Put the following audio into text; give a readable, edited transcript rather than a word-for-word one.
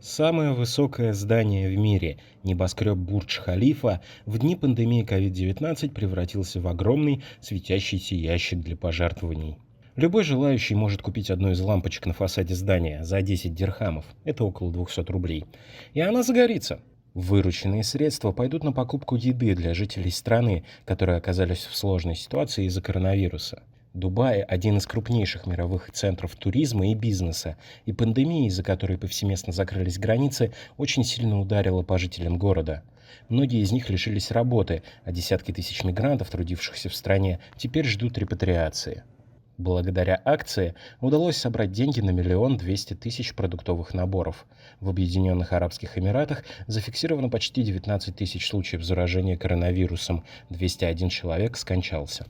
Самое высокое здание в мире, небоскреб Бурдж-Халифа, в дни пандемии COVID-19 превратился в огромный светящийся ящик для пожертвований. Любой желающий может купить одну из лампочек на фасаде здания за 10 дирхамов, это около 200 рублей, и она загорится. Вырученные средства пойдут на покупку еды для жителей страны, которые оказались в сложной ситуации из-за коронавируса. Дубай– один из крупнейших мировых центров туризма и бизнеса, и пандемия, из-за которой повсеместно закрылись границы, очень сильно ударила по жителям города. Многие из них лишились работы, а десятки тысяч мигрантов, трудившихся в стране, теперь ждут репатриации. Благодаря акции удалось собрать деньги на 1 200 000 продуктовых наборов. В Объединенных Арабских Эмиратах зафиксировано почти 19 тысяч случаев заражения коронавирусом, 201 человек скончался.